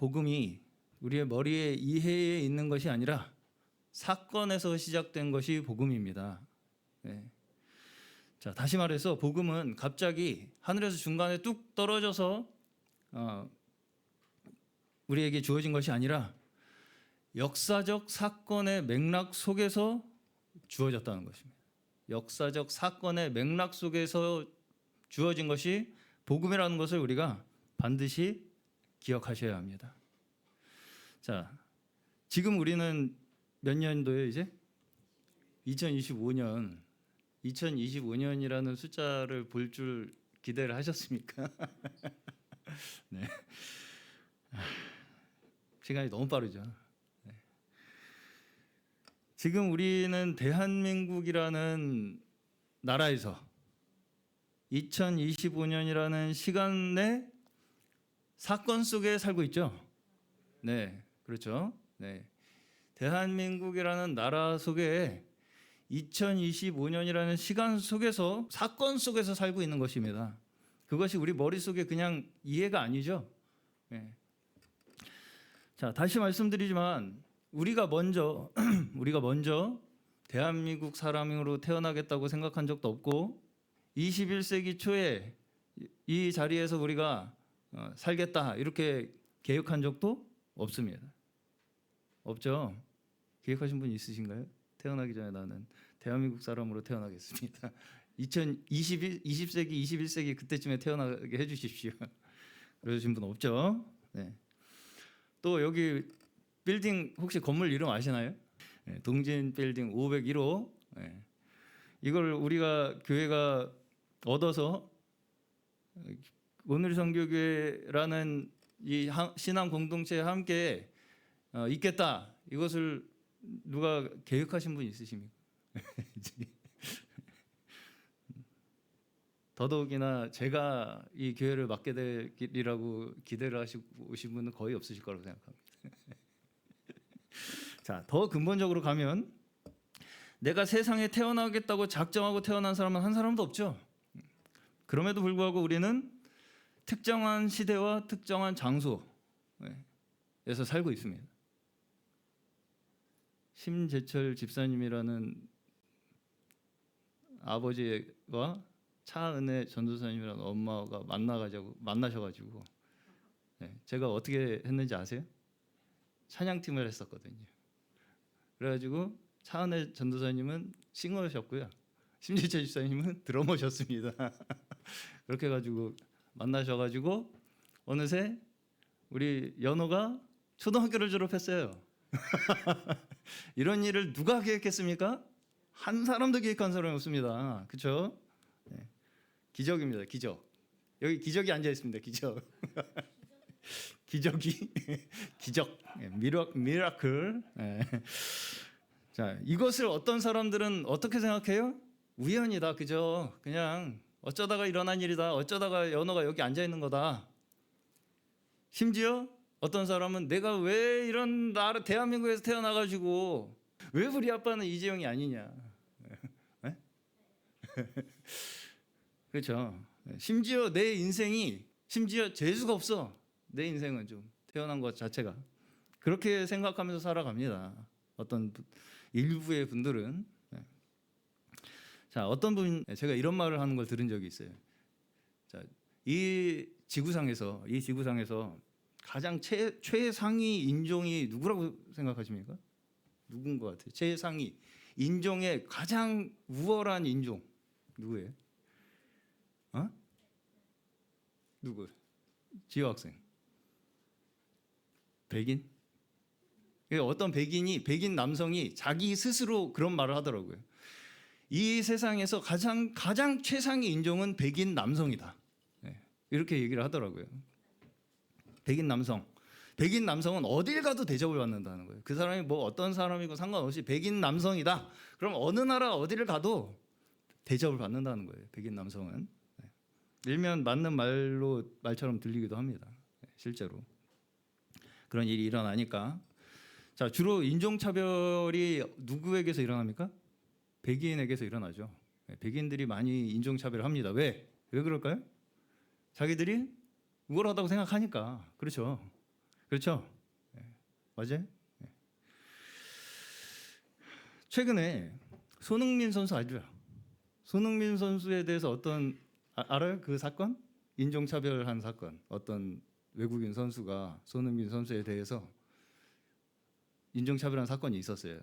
복음이 우리의 머리에 이해에 있는 것이 아니라 사건에서 시작된 것이 복음입니다. 네. 자, 다시 말해서 복음은 갑자기 하늘에서 중간에 뚝 떨어져서 우리에게 주어진 것이 아니라 역사적 사건의 맥락 속에서 주어졌다는 것입니다. 역사적 사건의 맥락 속에서 주어진 것이 복음이라는 것을 우리가 반드시 기억하셔야 합니다. 자, 지금 우리는 몇 년도에 이제? 2025년이라는 숫자를 볼 줄 기대를 하셨습니까? 네. 시간이 너무 빠르죠. 네. 지금 우리는 대한민국이라는 나라에서 2025년이라는 시간 내 사건 속에 살고 있죠. 네, 그렇죠. 네. 대한민국이라는 나라 속에 2025년이라는 시간 속에서 사건 속에서 살고 있는 것입니다. 그것이 우리 머릿속에 그냥 이해가 아니죠. 네. 자, 다시 말씀드리지만 우리가 먼저 대한민국 사람으로 태어나겠다고 생각한 적도 없고 21세기 초에 이 자리에서 우리가 살겠다 이렇게 계획한 적도 없습니다. 없죠? 계획하신 분 있으신가요? 태어나기 전에 나는 대한민국 사람으로 태어나겠습니다. 20세기, 21세기 그때쯤에 태어나게 해주십시오. 그러신 분 없죠? 네. 또 여기 빌딩 혹시 건물 이름 아시나요? 네, 동진 빌딩 501호. 네. 이걸 우리가 교회가 얻어서 오늘 선교교회라는 이 신앙 공동체에 함께 있겠다. 이것을 누가 계획하신 분 있으십니까? 더더욱이나 제가 이 교회를 맡게 되리라고 기대를 하시고 오신 분은 거의 없으실 거라고 생각합니다. 자, 더 근본적으로 가면 내가 세상에 태어나겠다고 작정하고 태어난 사람은 한 사람도 없죠. 그럼에도 불구하고 우리는 특정한 시대와 특정한 장소에서 살고 있습니다. 심재철 집사님이라는 아버지와 차은혜 전도사님이라는 엄마가 만나셔가지고 제가 어떻게 했는지 아세요? 찬양팀을 했었거든요. 그래가지고 차은혜 전도사님은 싱어셨고요. 심재철 집사님은 드러머셨습니다. 그렇게 해가지고 만나셔가지고 어느새 우리 연호가 초등학교를 졸업했어요. 이런 일을 누가 계획했습니까? 한 사람도 계획한 사람이 없습니다. 그렇죠? 네. 기적입니다. 기적. 여기 기적이 앉아 있습니다. 기적. 기적이 기적. 미라클. 네. 자, 이것을 어떤 사람들은 어떻게 생각해요? 우연이다. 그죠? 그냥 어쩌다가 일어난 일이다. 어쩌다가 연호가 여기 앉아 있는 거다. 심지어 어떤 사람은 내가 왜 이런 나라 대한민국에서 태어나가지고 왜 우리 아빠는 이재용이 아니냐. 네? 그렇죠. 심지어 내 인생이 심지어 재수가 없어. 내 인생은 좀 태어난 것 자체가 그렇게 생각하면서 살아갑니다. 어떤 일부의 분들은. 자, 어떤 분 제가 이런 말을 하는 걸 들은 적이 있어요. 자, 이 지구상에서 가장 최상위 인종이 누구라고 생각하십니까? 누군 것 같아요? 최상위 인종의 가장 우월한 인종 누구예요? 누구? 지효 학생. 백인? 어떤 백인 남성이 자기 스스로 그런 말을 하더라고요. 이 세상에서 가장 최상위 인종은 백인 남성이다. 이렇게 얘기를 하더라고요. 백인 남성은 어딜 가도 대접을 받는다는 거예요. 그 사람이 뭐 어떤 사람이고 상관없이 백인 남성이다. 그럼 어느 나라 어디를 가도 대접을 받는다는 거예요. 백인 남성은. 일면 맞는 말처럼 들리기도 합니다. 실제로. 그런 일이 일어나니까. 자, 주로 인종차별이 누구에게서 일어납니까? 백인에게서 일어나죠. 백인들이 많이 인종차별을 합니다. 왜? 왜 그럴까요? 자기들이 우월하다고 생각하니까. 그렇죠. 그렇죠? 맞아요? 최근에 손흥민 선수 알죠? 손흥민 선수에 대해서 어떤 알아요? 그 사건? 인종차별한 사건. 어떤 외국인 선수가 손흥민 선수에 대해서 인종차별한 사건이 있었어요.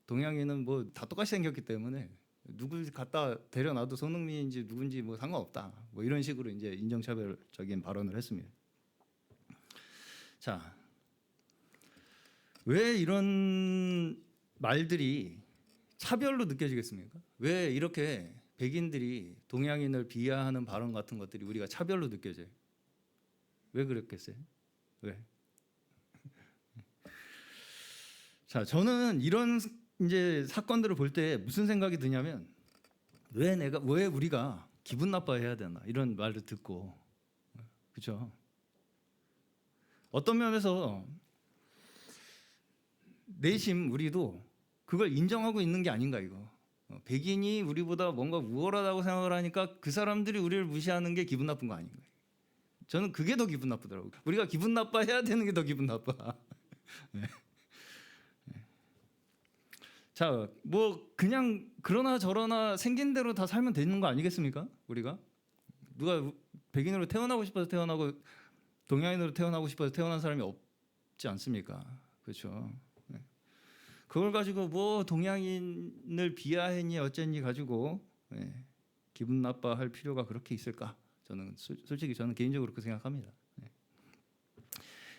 동양인은 뭐 다 똑같이 생겼기 때문에 누구 갖다 데려놔도 손흥민인지 누군지 뭐 상관없다. 뭐 이런 식으로 이제 인종차별적인 발언을 했습니다. 자, 왜 이런 말들이 차별로 느껴지겠습니까? 왜 이렇게 백인들이 동양인을 비하하는 발언 같은 것들이 우리가 차별로 느껴져요? 왜 그랬겠어요? 왜? 자, 저는 이런 이제 사건들을 볼 때 무슨 생각이 드냐면 왜 우리가 기분 나빠해야 되나 이런 말을 듣고, 그렇죠? 어떤 면에서 내심 우리도 그걸 인정하고 있는 게 아닌가 이거. 백인이 우리보다 뭔가 우월하다고 생각을 하니까 그 사람들이 우리를 무시하는 게 기분 나쁜 거 아닌가. 저는 그게 더 기분 나쁘더라고요. 우리가 기분 나빠해야 되는 게 더 기분 나빠. 네. 자, 뭐 그냥 그러나 저러나 생긴 대로 다 살면 되는 거 아니겠습니까? 우리가 누가 백인으로 태어나고 싶어서 태어나고 동양인으로 태어나고 싶어서 태어난 사람이 없지 않습니까? 그렇죠. 네. 그걸 가지고 뭐 동양인을 비하했니 어쨌니 가지고 기분 나빠할 필요가 그렇게 있을까? 저는 솔직히 저는 개인적으로 그렇게 생각합니다.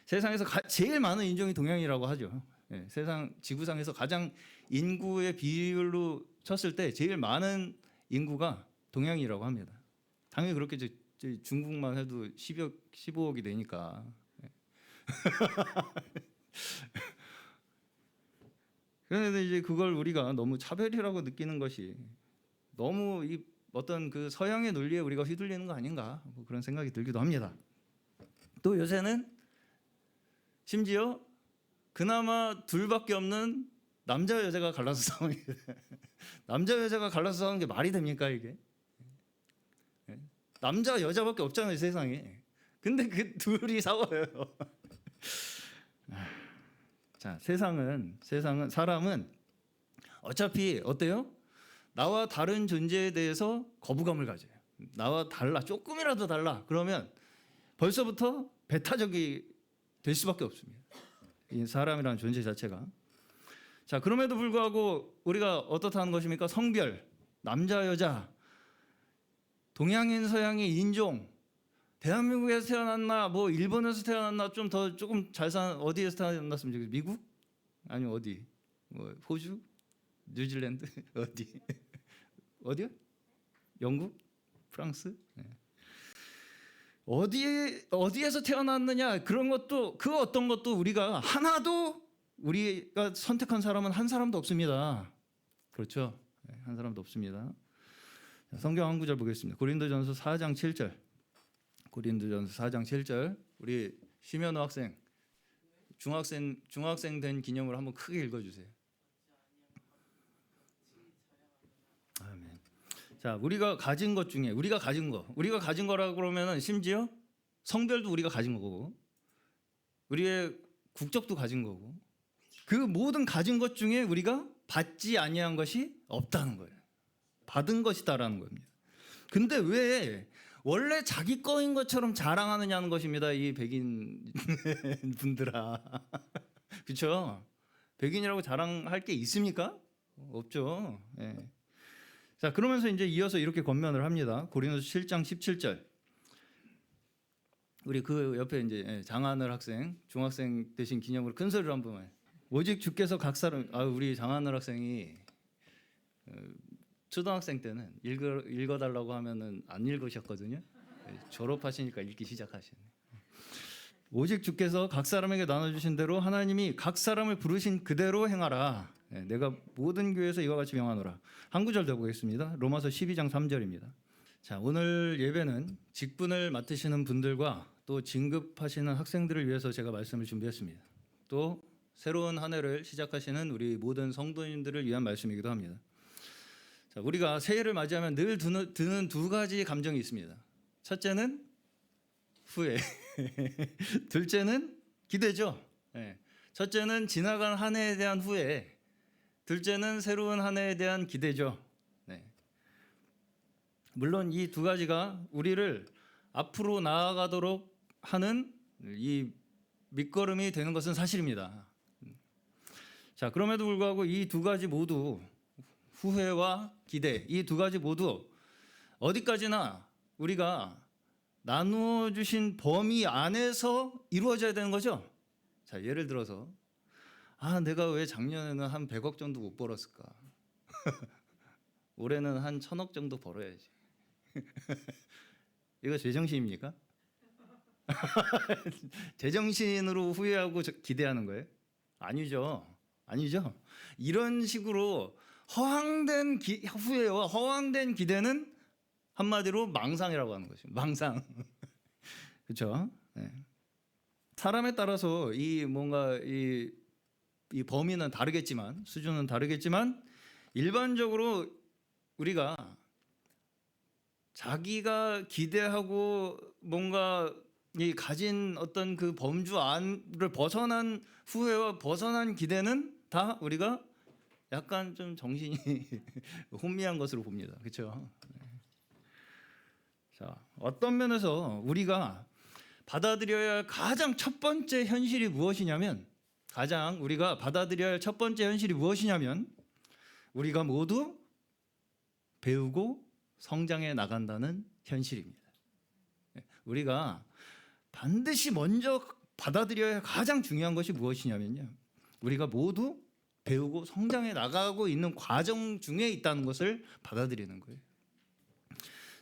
세상에서 제일 많은 인종이 동양이라고 하죠. 세상 지구상에서 가장 인구의 비율로 쳤을 때 제일 많은 인구가 동양이라고 합니다. 당연히 그렇게 중국만 해도 15억이 되니까. 그런데 이제 그걸 우리가 너무 차별이라고 느끼는 것이 너무 이 어떤 그 서양의 논리에 우리가 휘둘리는 거 아닌가, 뭐 그런 생각이 들기도 합니다. 또 요새는 심지어 그나마 둘밖에 없는 남자 여자가 갈라서 싸우는 게 남자 여자가 갈라서 싸우는 게 말이 됩니까 이게? 남자 여자밖에 없잖아요 세상에. 근데 그 둘이 싸워요. 자, 세상은 사람은 어차피 어때요? 나와 다른 존재에 대해서 거부감을 가져요. 나와 달라, 조금이라도 달라. 그러면 벌써부터 배타적이 될 수밖에 없습니다. 이 사람이라는 존재 자체가. 자, 그럼에도 불구하고 우리가 어떻다는 것입니까? 성별, 남자, 여자, 동양인, 서양인, 인종, 대한민국에서 태어났나, 뭐 일본에서 태어났나, 조금 잘 사는 어디에서 태어났으면 좋겠어요? 미국? 아니면 어디? 뭐 호주? 뉴질랜드? 어디요? 영국? 프랑스? 네. 어디에서 태어났느냐 그런 것도 그 어떤 것도 우리가 하나도 우리가 선택한 사람은 한 사람도 없습니다. 그렇죠? 네, 한 사람도 없습니다. 성경 한 구절 보겠습니다. 고린도전서 4장 7절. 고린도전서 4장 7절. 우리 심현우 학생 중학생 된 기념으로 한번 크게 읽어주세요. 아멘. 자, 우리가 가진 것 중에 우리가 가진 거라고 그러면은 심지어 성별도 우리가 가진 거고 우리의 국적도 가진 거고 그 모든 가진 것 중에 우리가 받지 아니한 것이 없다는 거예요. 받은 것이다라는 겁니다. 근데 왜 원래 자기 거인 것처럼 자랑하느냐는 것입니다. 이 백인 분들아. 그렇죠? 백인이라고 자랑할 게 있습니까? 없죠. 예. 자, 그러면서 이제 이어서 이렇게 권면을 합니다. 고린도서 7장 17절. 우리 그 옆에 이제 장하늘 학생, 중학생 되신 기념으로 큰 소리로 한 번만. 오직 주께서 각 사람, 우리 장하늘 학생이 초등학생 때는 읽어달라고 하면은 안 읽으셨거든요. 졸업하시니까 읽기 시작하시네. 오직 주께서 각 사람에게 나눠주신 대로 하나님이 각 사람을 부르신 그대로 행하라. 내가 모든 교회에서 이와 같이 명하노라. 한 구절 더 보겠습니다. 로마서 12장 3절입니다. 자, 오늘 예배는 직분을 맡으시는 분들과 또 진급하시는 학생들을 위해서 제가 말씀을 준비했습니다. 또 새로운 한 해를 시작하시는 우리 모든 성도님들을 위한 말씀이기도 합니다. 자, 우리가 새해를 맞이하면 늘 드는 두 가지 감정이 있습니다. 첫째는 후회. 둘째는 기대죠. 예. 첫째는 지나간 한 해에 대한 후회. 둘째는 새로운 한 해에 대한 기대죠. 네. 물론 이 두 가지가 우리를 앞으로 나아가도록 하는 이 밑거름이 되는 것은 사실입니다. 자, 그럼에도 불구하고 이 두 가지 모두, 후회와 기대, 이 두 가지 모두 어디까지나 우리가 나누어 주신 범위 안에서 이루어져야 되는 거죠. 자, 예를 들어서 내가 왜 작년에는 한 100억 정도 못 벌었을까? 올해는 한 1000억 정도 벌어야지. 이거 제정신입니까? 제정신으로 후회하고 기대하는 거예요? 아니죠. 아니죠. 이런 식으로 허황된 후회와 허황된 기대는 한마디로 망상이라고 하는 것이죠. 망상. 그렇죠? 네. 사람에 따라서 이 뭔가 이 범위는 다르겠지만, 수준은 다르겠지만, 일반적으로 우리가 자기가 기대하고 뭔가 이 가진 어떤 그 범주 안을 벗어난 후회와 벗어난 기대는 다 우리가 약간 좀 정신이 혼미한 것으로 봅니다. 그렇죠? 자, 어떤 면에서 우리가 받아들여야 할 가장 첫 번째 현실이 무엇이냐면, 가장 우리가 받아들여야 할 첫 번째 현실이 무엇이냐면, 우리가 모두 배우고 성장해 나간다는 현실입니다. 우리가 반드시 먼저 받아들여야 할 가장 중요한 것이 무엇이냐면요, 우리가 모두 배우고 성장해 나가고 있는 과정 중에 있다는 것을 받아들이는 거예요.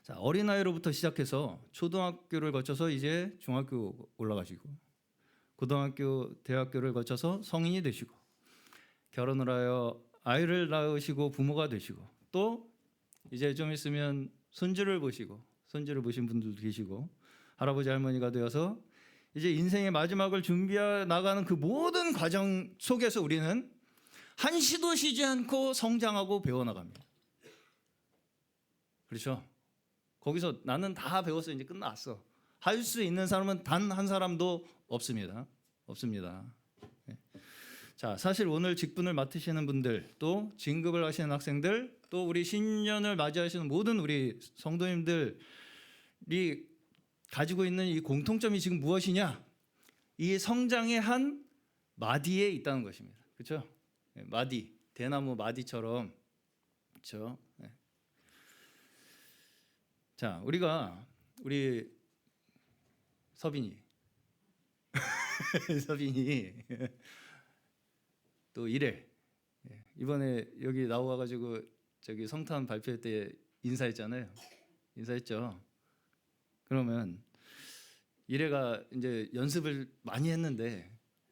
자, 어린아이로부터 시작해서 초등학교를 거쳐서 이제 중학교 올라가시고, 고등학교, 대학교를 거쳐서 성인이 되시고, 결혼을 하여 아이를 낳으시고 부모가 되시고, 또 이제 좀 있으면 손주를 보시고, 손주를 보신 분들도 계시고, 할아버지 할머니가 되어서 이제 인생의 마지막을 준비해 나가는 그 모든 과정 속에서 우리는 한시도 쉬지 않고 성장하고 배워나갑니다. 그렇죠? 거기서 나는 다 배웠어, 이제 끝났어, 할 수 있는 사람은 단 한 사람도 없습니다. 없습니다. 자, 사실 오늘 직분을 맡으시는 분들, 또 진급을 하시는 학생들, 또 우리 신년을 맞이하시는 모든 우리 성도님들이 가지고 있는 이 공통점이 지금 무엇이냐? 이 성장의 한 마디에 있다는 것입니다. 그렇죠? 마디, 대나무 마디처럼. 그렇죠? 자, 우리 서빈이 서빈이 또 이래, 이번에 여기 나와가지고 저기 성탄 발표 때 인사했잖아요. 인사했죠. 그러면 이래가 이제 연습을 많이 했는데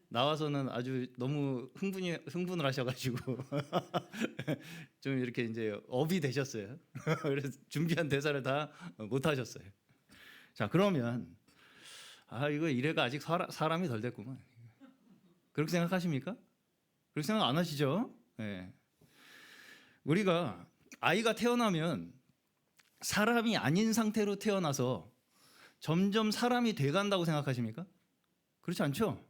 나와서는 아주 너무 흥분을 하셔가지고 좀 이렇게 이제 업이 되셨어요. 그래서 준비한 대사를 다 못 하셨어요. 자, 그러면 이거 이래가 아직 사람이 덜 됐구만. 그렇게 생각하십니까? 그렇게 생각 안 하시죠? 네. 우리가 아이가 태어나면 사람이 아닌 상태로 태어나서 점점 사람이 돼간다고 생각하십니까? 그렇지 않죠?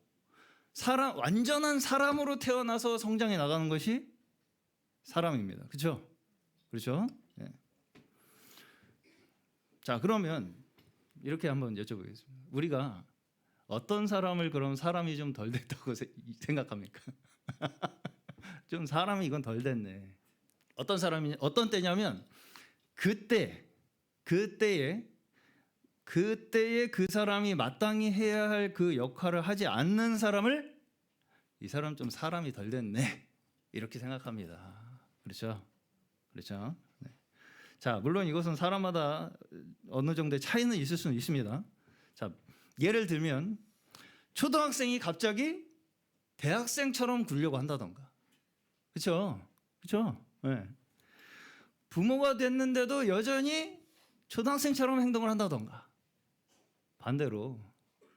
완전한 사람으로 태어나서 성장해 나가는 것이 사람입니다. 그렇죠? 그렇죠? 네. 자, 그러면 이렇게 한번 여쭤보겠습니다. 우리가 어떤 사람을 그럼 사람이 좀 덜 됐다고 생각합니까? 좀 사람이 이건 덜 됐네. 어떤 때냐면 그때에 그 사람이 마땅히 해야 할 그 역할을 하지 않는 사람을, 이 사람 좀 사람이 덜 됐네, 이렇게 생각합니다. 그렇죠? 그렇죠? 네. 자, 물론 이것은 사람마다 어느 정도의 차이는 있을 수는 있습니다. 자, 예를 들면 초등학생이 갑자기 대학생처럼 굴려고 한다던가, 그렇죠? 그렇죠? 네. 부모가 됐는데도 여전히 초등학생처럼 행동을 한다던가, 반대로,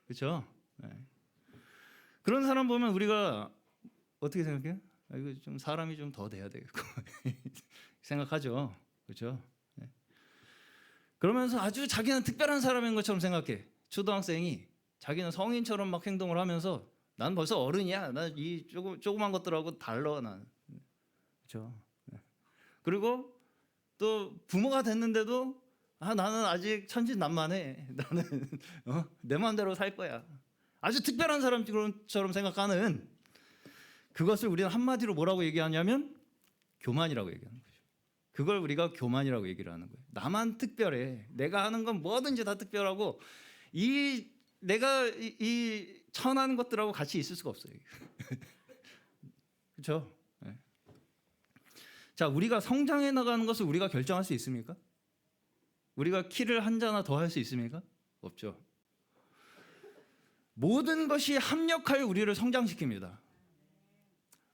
그렇죠? 네. 그런 사람 보면 우리가 어떻게 생각해요? 이거 좀 사람이 좀 더 돼야 되겠고 생각하죠, 그렇죠? 네. 그러면서 아주 자기는 특별한 사람인 것처럼 생각해. 초등학생이 자기는 성인처럼 막 행동을 하면서 난 벌써 어른이야. 난 이 조그만 것들하고 달라 난. 그렇죠. 그리고 또 부모가 됐는데도 나는 아직 천진난만해. 나는 내 마음대로 살 거야. 아주 특별한 사람처럼 생각하는 그것을 우리는 한마디로 뭐라고 얘기하냐면 교만이라고 얘기하는 거죠. 그걸 우리가 교만이라고 얘기를 하는 거예요. 나만 특별해. 내가 하는 건 뭐든지 다 특별하고 내가 이 천한 것들하고 같이 있을 수가 없어요. 그렇죠? 네. 자, 우리가 성장해 나가는 것을 우리가 결정할 수 있습니까? 우리가 키를 한 자나 더 할 수 있습니까? 없죠. 모든 것이 합력하여 우리를 성장시킵니다.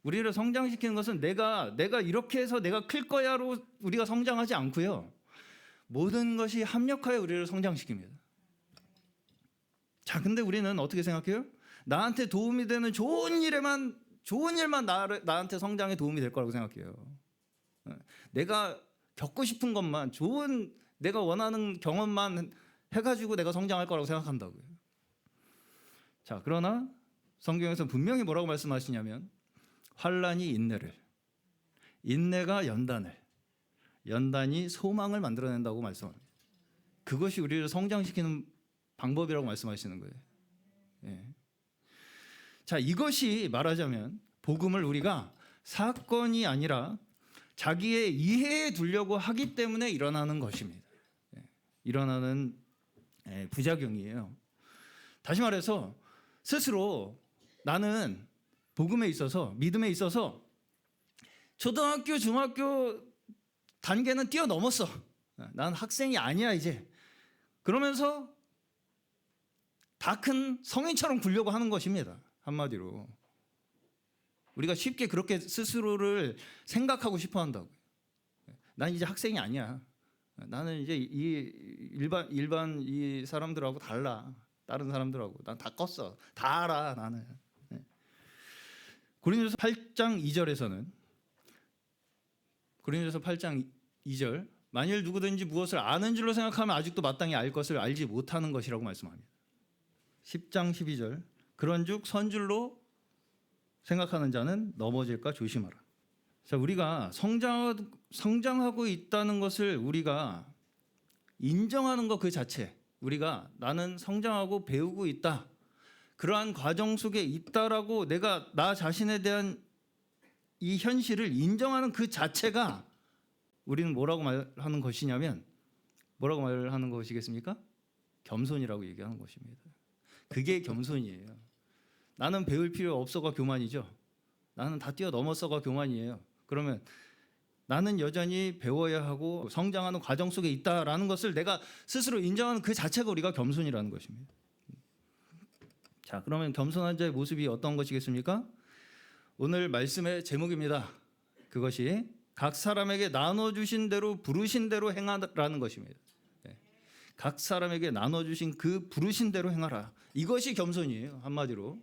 우리를 성장시키는 것은 내가 이렇게 해서 내가 클 거야로 우리가 성장하지 않고요. 모든 것이 합력하여 우리를 성장시킵니다. 자, 근데 우리는 어떻게 생각해요? 나한테 도움이 되는 좋은 일만 나한테 성장에 도움이 될 거라고 생각해요. 내가 겪고 싶은 것만, 내가 원하는 경험만 해가지고 내가 성장할 거라고 생각한다고요. 자, 그러나 성경에서 분명히 뭐라고 말씀하시냐면 환난이 인내를, 인내가 연단을, 연단이 소망을 만들어낸다고 말씀합니다. 그것이 우리를 성장시키는 방법이라고 말씀하시는 거예요. 예. 자, 이것이 말하자면 복음을 우리가 사건이 아니라 자기의 이해에 두려고 하기 때문에 일어나는 것입니다. 예. 일어나는 부작용이에요. 다시 말해서 스스로 나는 복음에 있어서, 믿음에 있어서 초등학교, 중학교 단계는 뛰어넘었어. 난 학생이 아니야 이제. 그러면서 다 큰 성인처럼 굴려고 하는 것입니다. 한마디로. 우리가 쉽게 그렇게 스스로를 생각하고 싶어 한다고요. 난 이제 학생이 아니야. 나는 이제 이 일반 이 사람들하고 달라. 다른 사람들하고. 난 다 껐어. 다 알아 나는. 고린도서 8장 2절에서는 고린도서 8장 2절 만일 누구든지 무엇을 아는 줄로 생각하면 아직도 마땅히 알 것을 알지 못하는 것이라고 말씀합니다. 10장 12절 그런즉 선줄로 생각하는 자는 넘어질까 조심하라. 자, 우리가 성장하고 있다는 것을 우리가 인정하는 것 그 자체, 우리가 나는 성장하고 배우고 있다, 그러한 과정 속에 있다라고 내가 나 자신에 대한 이 현실을 인정하는 그 자체가 우리는 뭐라고 말하는 것이냐면 뭐라고 말하는 것이겠습니까? 겸손이라고 얘기하는 것입니다. 그게 겸손이에요. 나는 배울 필요 없어가 교만이죠. 나는 다 뛰어넘었어가 교만이에요. 그러면 나는 여전히 배워야 하고 성장하는 과정 속에 있다라는 것을 내가 스스로 인정하는 그 자체가 우리가 겸손이라는 것입니다. 자, 그러면 겸손한 자의 모습이 어떤 것이겠습니까? 오늘 말씀의 제목입니다. 그것이 각 사람에게 나눠주신 대로 부르신 대로 행하라는 것입니다. 각 사람에게 나눠주신 그 부르신 대로 행하라. 이것이 겸손이에요. 한마디로.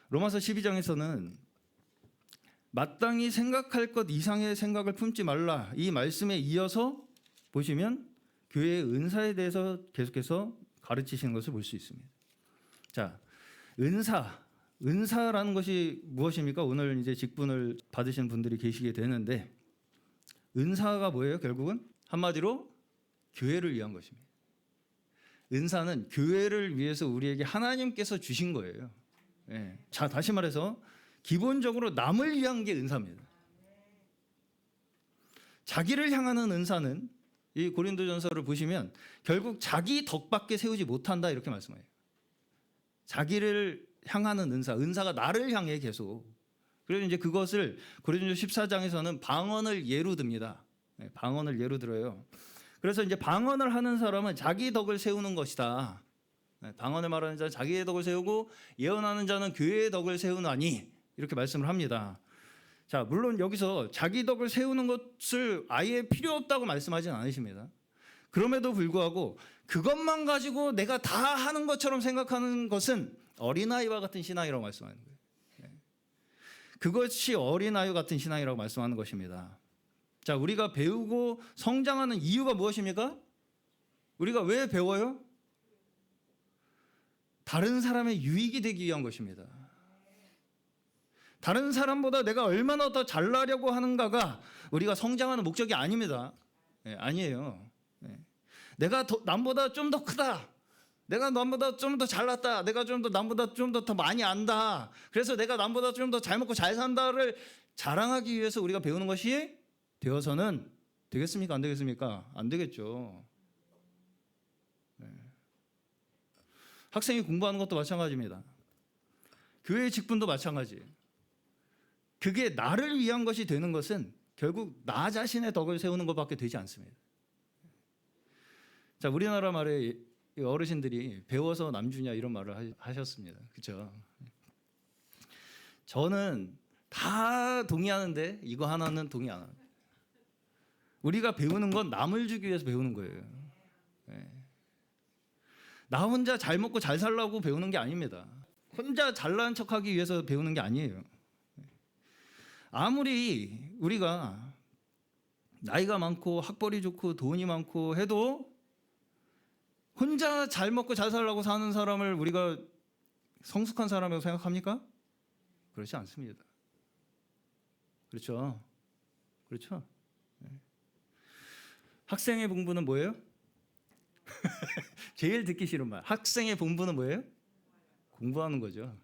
로마서 12장에서는 마땅히 생각할 것 이상의 생각을 품지 말라. 이 말씀에 이어서 보시면 교회의 은사에 대해서 계속해서 가르치시는 것을 볼 수 있습니다. 자, 은사라는 것이 무엇입니까? 오늘 이제 직분을 받으신 분들이 계시게 되는데 은사가 뭐예요? 결국은 한마디로 교회를 위한 것입니다. 은사는 교회를 위해서 우리에게 하나님께서 주신 거예요. 예. 자, 다시 말해서 기본적으로 남을 위한 게 은사입니다. 자기를 향하는 은사는 이 고린도전서를 보시면 결국 자기 덕밖에 세우지 못한다 이렇게 말씀해요. 자기를 향하는 은사가 나를 향해 계속. 그래서 이제 그것을 고린도 14장에서는 방언을 예로 듭니다. 네, 방언을 예로 들어요. 그래서 이제 방언을 하는 사람은 자기 덕을 세우는 것이다. 네, 방언을 말하는 자는 자기의 덕을 세우고 예언하는 자는 교회의 덕을 세우나니 이렇게 말씀을 합니다. 자, 물론 여기서 자기 덕을 세우는 것을 아예 필요 없다고 말씀하지는 않으십니다. 그럼에도 불구하고 그것만 가지고 내가 다 하는 것처럼 생각하는 것은 어린아이와 같은 신앙이라고 말씀하는 거예요. 그것이 어린아이 같은 신앙이라고 말씀하는 것입니다. 자, 우리가 배우고 성장하는 이유가 무엇입니까? 우리가 왜 배워요? 다른 사람의 유익이 되기 위한 것입니다. 다른 사람보다 내가 얼마나 더 잘나려고 하는가가 우리가 성장하는 목적이 아닙니다. 아니에요. 내가 남보다 좀 더 크다. 내가 남보다 좀 더 잘났다. 내가 좀 더 남보다 좀 더 많이 안다. 그래서 내가 남보다 좀 더 잘 먹고 잘 산다를 자랑하기 위해서 우리가 배우는 것이 되어서는 되겠습니까? 안 되겠습니까? 안 되겠죠. 학생이 공부하는 것도 마찬가지입니다. 교회 직분도 마찬가지. 그게 나를 위한 것이 되는 것은 결국 나 자신의 덕을 세우는 것밖에 되지 않습니다. 자, 우리나라 말에 어르신들이 배워서 남주냐 이런 말을 하셨습니다. 그렇죠? 저는 다 동의하는데 이거 하나는 동의 안 합니다. 우리가 배우는 건 남을 주기 위해서 배우는 거예요. 나 혼자 잘 먹고 잘 살라고 배우는 게 아닙니다. 혼자 잘난 척하기 위해서 배우는 게 아니에요. 아무리 우리가 나이가 많고 학벌이 좋고 돈이 많고 해도 혼자 잘 먹고 잘 살라고 사는 사람을 우리가 성숙한 사람이라고 생각합니까? 그렇지 않습니다. 그렇죠? 그렇죠? 학생의 본분은 뭐예요? 제일 듣기 싫은 말. 학생의 본분은 뭐예요? 공부하는 거죠.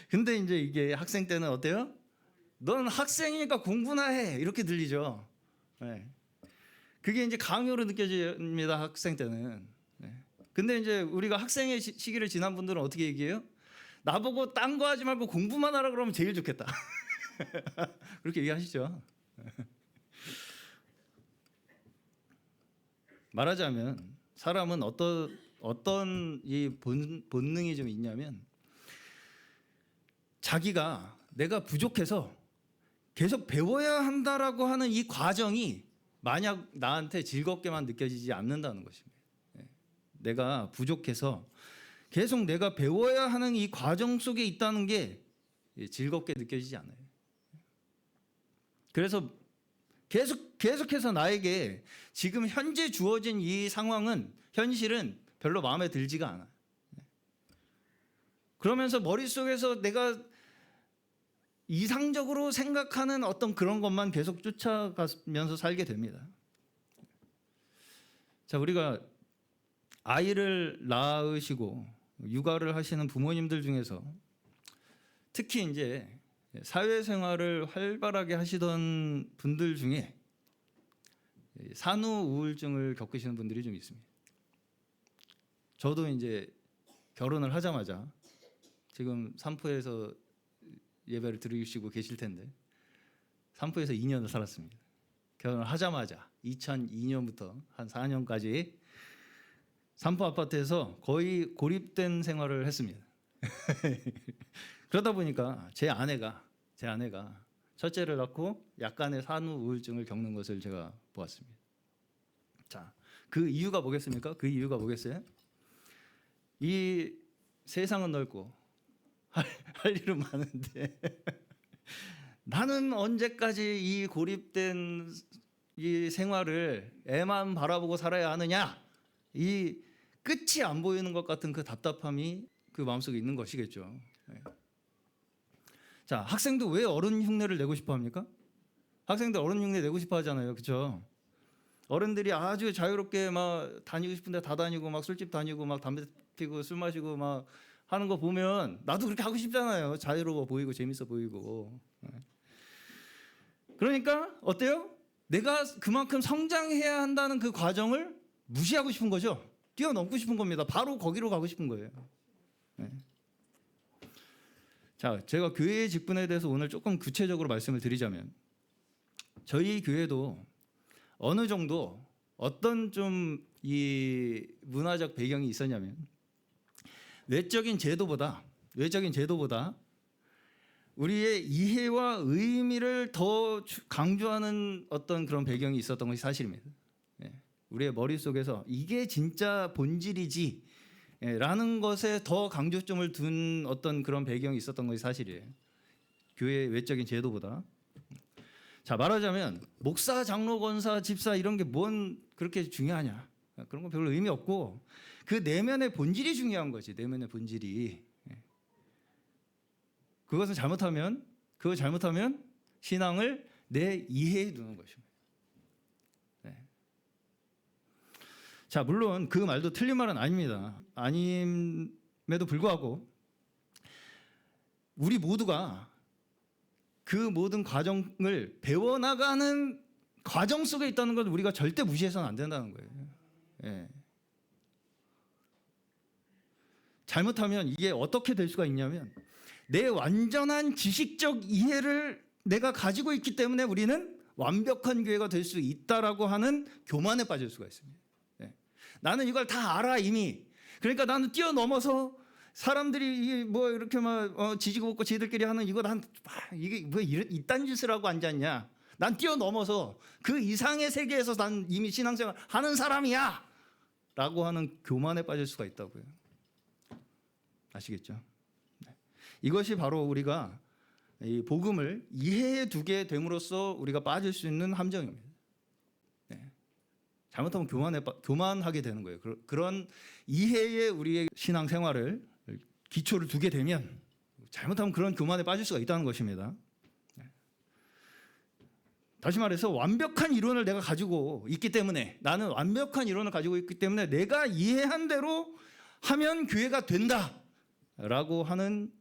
근데 이제 이게 학생 때는 어때요? 넌 학생이니까 공부나 해. 이렇게 들리죠. 그게 이제 강요로 느껴집니다. 학생 때는. 근데 이제 우리가 학생의 시기를 지난 분들은 어떻게 얘기해요? 나보고 딴 거 하지 말고 공부만 하라 그러면 제일 좋겠다. 그렇게 얘기하시죠. 말하자면 사람은 어떤 이 본능이 좀 있냐면 자기가 내가 부족해서 계속 배워야 한다라고 하는 이 과정이 만약 나한테 즐겁게만 느껴지지 않는다는 것입니다. 내가 부족해서 계속 내가 배워야 하는 이 과정 속에 있다는 게 즐겁게 느껴지지 않아요. 그래서 계속해서 나에게 지금 현재 주어진 이 상황은 현실은 별로 마음에 들지가 않아요. 그러면서 머릿속에서 내가 이상적으로 생각하는 어떤 그런 것만 계속 쫓아가면서 살게 됩니다. 자, 우리가 아이를 낳으시고 육아를 하시는 부모님들 중에서 특히 이제 사회생활을 활발하게 하시던 분들 중에 산후 우울증을 겪으시는 분들이 좀 있습니다. 저도 이제 결혼을 하자마자 지금 산포에서 예배를 들으시고 계실 텐데 산포에서 2년을 살았습니다. 결혼을 하자마자 2002년부터 한 4년까지 산포 아파트에서 거의 고립된 생활을 했습니다. 그러다 보니까 제 아내가 첫째를 낳고 약간의 산후 우울증을 겪는 것을 제가 보았습니다. 자, 그 이유가 뭐겠습니까? 그 이유가 뭐겠어요? 이 세상은 넓고 할 일은 많은데 나는 언제까지 이 고립된 이 생활을 애만 바라보고 살아야 하느냐? 이 끝이 안 보이는 것 같은 그 답답함이 그 마음속에 있는 것이겠죠. 자, 학생도 왜 어른 흉내를 내고 싶어 합니까? 학생들 어른 흉내 내고 싶어 하잖아요. 그렇죠? 어른들이 아주 자유롭게 막 다니고 싶은데 다 다니고 막 술집 다니고 막 담배 피고 술 마시고 막 하는 거 보면 나도 그렇게 하고 싶잖아요. 자유로워 보이고 재밌어 보이고. 그러니까 어때요? 내가 그만큼 성장해야 한다는 그 과정을 무시하고 싶은 거죠. 뛰어넘고 싶은 겁니다. 바로 거기로 가고 싶은 거예요. 자, 제가 교회의 직분에 대해서 오늘 조금 구체적으로 말씀을 드리자면 저희 교회도 어느 정도 어떤 좀 이 문화적 배경이 있었냐면 외적인 제도보다 우리의 이해와 의미를 더 강조하는 어떤 그런 배경이 있었던 것이 사실입니다. 우리의 머릿속에서 이게 진짜 본질이지 라는 것에 더 강조점을 둔 어떤 그런 배경이 있었던 것이 사실이에요. 교회의 외적인 제도보다. 자, 말하자면 목사, 장로, 권사, 집사 이런 게 뭔 그렇게 중요하냐. 그런 건 별로 의미 없고 그 내면의 본질이 중요한 거지. 내면의 본질이. 그것을 잘못하면 신앙을 내 이해에 두는 것입니다. 네. 자, 물론 그 말도 틀린 말은 아닙니다. 아님에도 불구하고 우리 모두가 그 모든 과정을 배워나가는 과정 속에 있다는 걸 우리가 절대 무시해서는 안 된다는 거예요. 예. 잘못하면 이게 어떻게 될 수가 있냐면 내 완전한 지식적 이해를 내가 가지고 있기 때문에 우리는 완벽한 교회가 될 수 있다라고 하는 교만에 빠질 수가 있습니다. 예. 나는 이걸 다 알아 이미. 그러니까 나는 뛰어넘어서 사람들이 뭐 이렇게 막 지지고 볶고 지들끼리 하는 이거 난 이게 뭐 이딴 짓을 하고 앉았냐? 난 뛰어넘어서 그 이상의 세계에서 난 이미 신앙생활 하는 사람이야! 라고 하는 교만에 빠질 수가 있다고요. 아시겠죠? 네. 이것이 바로 우리가 이 복음을 이해해 두게 됨으로써 우리가 빠질 수 있는 함정입니다. 네. 잘못하면 교만하게 되는 거예요. 그런 이해에 우리의 신앙생활을 기초를 두게 되면 잘못하면 그런 교만에 빠질 수가 있다는 것입니다. 다시 말해서 완벽한 이론을 내가 가지고 있기 때문에 나는 완벽한 이론을 가지고 있기 때문에 내가 이해한 대로 하면 교회가 된다라고 하는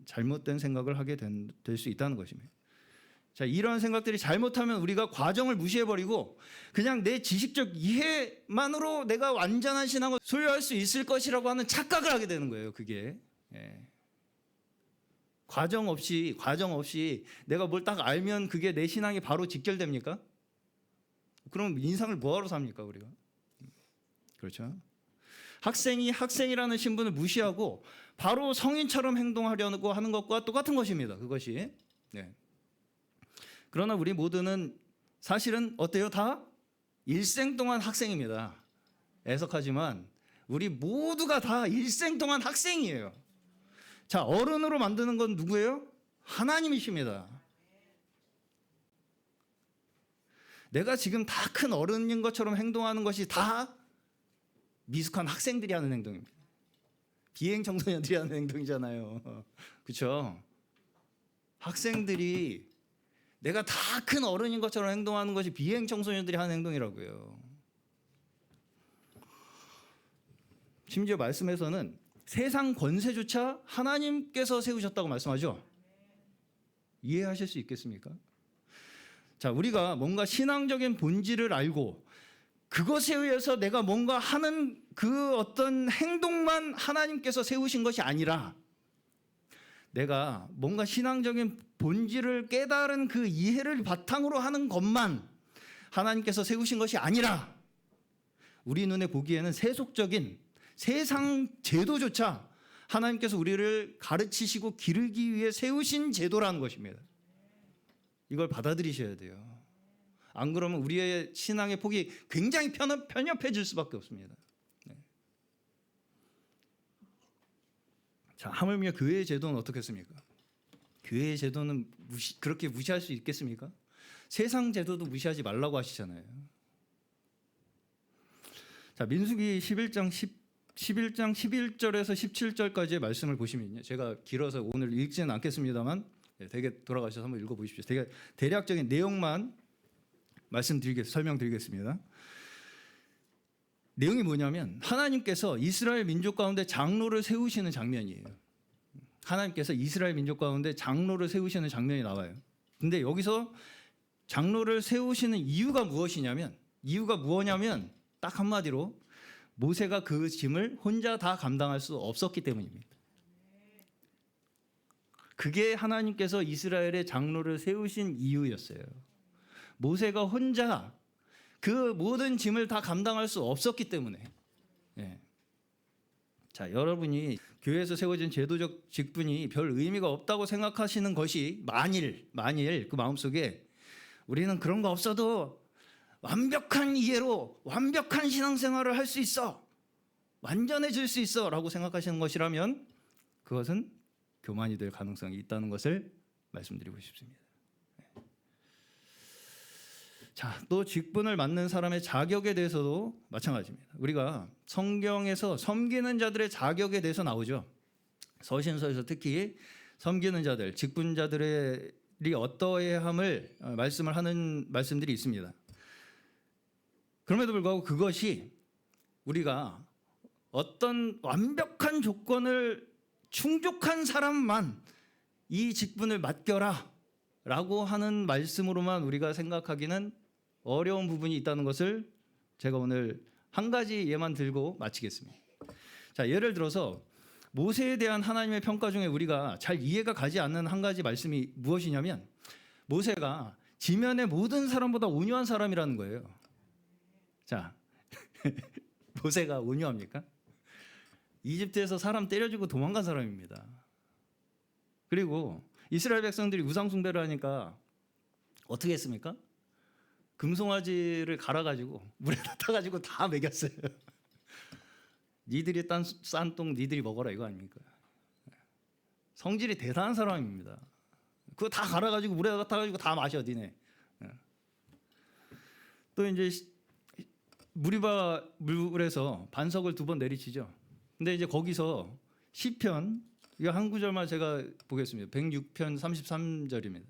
잘못된 생각을 하게 될 수 있다는 것입니다. 자, 이런 생각들이 잘못하면 우리가 과정을 무시해버리고 그냥 내 지식적 이해만으로 내가 완전한 신앙을 소유할 수 있을 것이라고 하는 착각을 하게 되는 거예요. 그게. 예. 과정 없이 내가 뭘 딱 알면 그게 내 신앙이 바로 직결됩니까? 그럼 인생을 뭐하러 삽니까 우리가? 그렇죠? 학생이 학생이라는 신분을 무시하고 바로 성인처럼 행동하려고 하는 것과 똑같은 것입니다. 그것이. 네. 그러나 우리 모두는 사실은 어때요? 다 일생 동안 학생입니다. 애석하지만 우리 모두가 다 일생 동안 학생이에요. 자, 어른으로 만드는 건 누구예요? 하나님이십니다. 내가 지금 다 큰 어른인 것처럼 행동하는 것이 다 미숙한 학생들이 하는 행동입니다. 비행 청소년들이 하는 행동이잖아요. 그렇죠? 학생들이 내가 다 큰 어른인 것처럼 행동하는 것이 비행 청소년들이 하는 행동이라고요. 심지어 말씀에서는 세상 권세조차 하나님께서 세우셨다고 말씀하죠. 이해하실 수 있겠습니까? 자, 우리가 뭔가 신앙적인 본질을 알고 그것에 의해서 내가 뭔가 하는 그 어떤 행동만 하나님께서 세우신 것이 아니라 내가 뭔가 신앙적인 본질을 깨달은 그 이해를 바탕으로 하는 것만 하나님께서 세우신 것이 아니라 우리 눈에 보기에는 세속적인 세상 제도조차 하나님께서 우리를 가르치시고 기르기 위해 세우신 제도라는 것입니다. 이걸 받아들이셔야 돼요. 안 그러면 우리의 신앙의 폭이 굉장히 편협해질 수밖에 없습니다. 네. 자, 하물며 교회의 제도는 어떻겠습니까? 교회의 제도는 그렇게 무시할 수 있겠습니까? 세상 제도도 무시하지 말라고 하시잖아요. 자, 민수기 11장 11절에서 17절까지의 말씀을 보시면요. 제가 길어서 오늘 읽지는 않겠습니다만 되게 돌아가셔서 한번 읽어보십시오. 되게 대략적인 내용만 설명드리겠습니다. 내용이 뭐냐면 하나님께서 이스라엘 민족 가운데 장로를 세우시는 장면이에요. 하나님께서 이스라엘 민족 가운데 장로를 세우시는 장면이 나와요. 근데 여기서 장로를 세우시는 이유가 무엇이냐면 딱 한마디로 모세가 그 짐을 혼자 다 감당할 수 없었기 때문입니다. 그게 하나님께서 이스라엘의 장로를 세우신 이유였어요. 모세가 혼자 그 모든 짐을 다 감당할 수 없었기 때문에. 예. 자, 여러분이 교회에서 세워진 제도적 직분이 별 의미가 없다고 생각하시는 것이 만일 그 마음속에 우리는 그런 거 없어도 완벽한 이해로 완벽한 신앙생활을 할 수 있어, 완전해질 수 있어 라고 생각하시는 것이라면 그것은 교만이 될 가능성이 있다는 것을 말씀드리고 싶습니다. 자, 또 직분을 맡는 사람의 자격에 대해서도 마찬가지입니다. 우리가 성경에서 섬기는 자들의 자격에 대해서 나오죠. 서신서에서 특히 섬기는 자들, 직분자들이 어떠해야 함을 말씀을 하는 말씀들이 있습니다. 그럼에도 불구하고 그것이 우리가 어떤 완벽한 조건을 충족한 사람만 이 직분을 맡겨라 라고 하는 말씀으로만 우리가 생각하기는 어려운 부분이 있다는 것을 제가 오늘 한 가지 예만 들고 마치겠습니다. 자, 예를 들어서 모세에 대한 하나님의 평가 중에 우리가 잘 이해가 가지 않는 한 가지 말씀이 무엇이냐면, 모세가 지면의 모든 사람보다 온유한 사람이라는 거예요. 자, 모세가 온유합니까? 이집트에서 사람 때려주고 도망간 사람입니다. 그리고 이스라엘 백성들이 우상 숭배를 하니까 어떻게 했습니까? 금송아지를 갈아가지고 물에다 타가지고 다 먹였어요. 니들이 싼 똥 니들이 먹어라 이거 아닙니까? 성질이 대단한 사람입니다. 그거 다 갈아가지고 물에다 타가지고 다 마셔 니네. 또 이제 물에서 반석을 2번 내리치죠. 근데 이제 거기서 시편, 이거 한 구절만 제가 보겠습니다. 106편 33절입니다.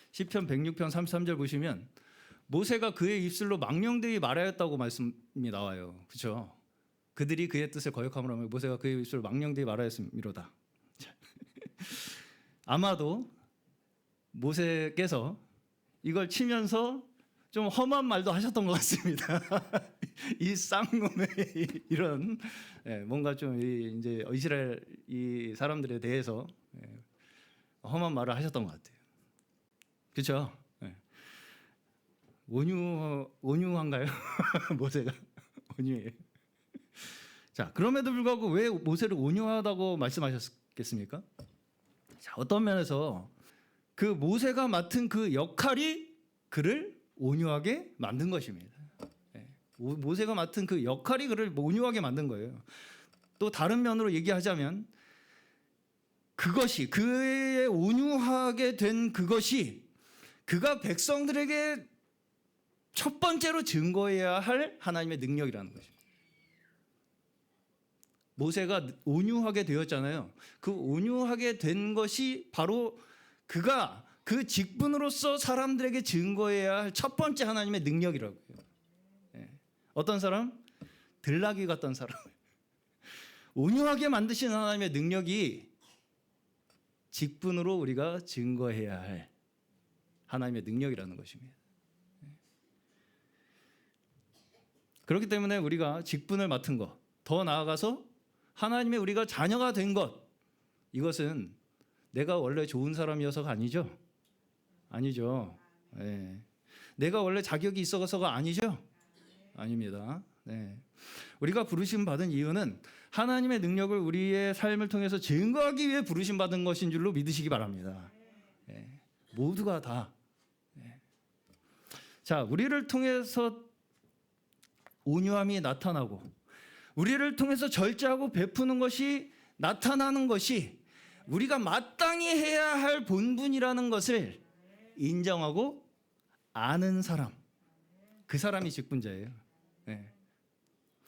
시편 106편 33절 보시면 모세가 그의 입술로 망령되이 말하였다고 말씀이 나와요. 그렇죠? 그들이 그의 뜻을 거역함으로 하며 모세가 그의 입술로 망령되이 말하였음이로다. 아마도 모세께서 이걸 치면서 좀 험한 말도 하셨던 것 같습니다. 이 쌍놈의 이런 뭔가 좀 이제 이스라엘 이 사람들에 대해서 험한 말을 하셨던 것 같아요. 그렇죠? 온유한가요? 모세가 온유해요. 자, 그럼에도 불구하고 왜 모세를 온유하다고 말씀하셨겠습니까? 자, 어떤 면에서 그 모세가 맡은 그 역할이 그를 온유하게 만든 것입니다. 모세가 맡은 그 역할이 그를 온유하게 만든 거예요. 또 다른 면으로 얘기하자면 그것이 그의 온유하게 된 그것이 그가 백성들에게 첫 번째로 증거해야 할 하나님의 능력이라는 것입니다. 모세가 온유하게 되었잖아요. 그 온유하게 된 것이 바로 그가 그 직분으로서 사람들에게 증거해야 할 첫 번째 하나님의 능력이라고요. 어떤 사람? 들나귀 같던 사람. 온유하게 만드신 하나님의 능력이 직분으로 우리가 증거해야 할 하나님의 능력이라는 것입니다. 그렇기 때문에 우리가 직분을 맡은 것, 더 나아가서 하나님의 우리가 자녀가 된 것, 이것은 내가 원래 좋은 사람이어서가 아니죠. 아니죠. 내가 원래 자격이 있어서가 아니죠. 아닙니다. 우리가 부르심 받은 이유는 하나님의 능력을 우리의 삶을 통해서 증거하기 위해 부르심 받은 것인 줄로 믿으시기 바랍니다. 모두가 다. 자, 우리를 통해서 온유함이 나타나고 우리를 통해서 절제하고 베푸는 것이 나타나는 것이 우리가 마땅히 해야 할 본분이라는 것을 인정하고 아는 사람, 그 사람이 직분자예요.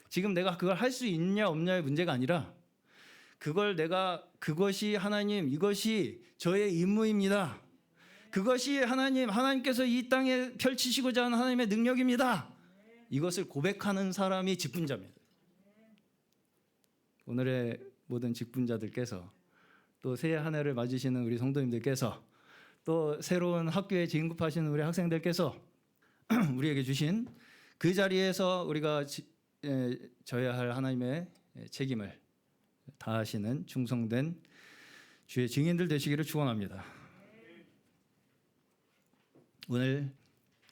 지금 내가 그걸 할 수 있냐 없냐의 문제가 아니라 그것이 하나님, 이것이 저의 임무입니다. 그것이 하나님께서 이 땅에 펼치시고자 하는 하나님의 능력입니다. 이것을 고백하는 사람이 직분자입니다. 오늘의 모든 직분자들께서 또 새해 한 해를 맞으시는 우리 성도님들께서 또 새로운 학교에 진급하시는 우리 학생들께서 우리에게 주신 그 자리에서 우리가 져야 할 하나님의 책임을 다하시는 충성된 주의 증인들 되시기를 축원합니다. 오늘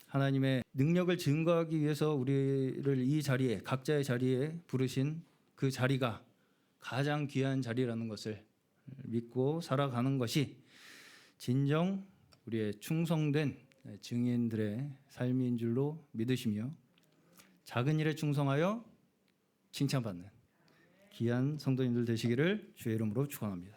하나님의 능력을 증거하기 위해서 우리를 이 자리에, 각자의 자리에 부르신 그 자리가 가장 귀한 자리라는 것을 믿고 살아가는 것이 진정 우리의 충성된 증인들의 삶인 줄로 믿으시며 작은 일에 충성하여 칭찬받는 귀한 성도님들 되시기를 주의 이름으로 축원합니다.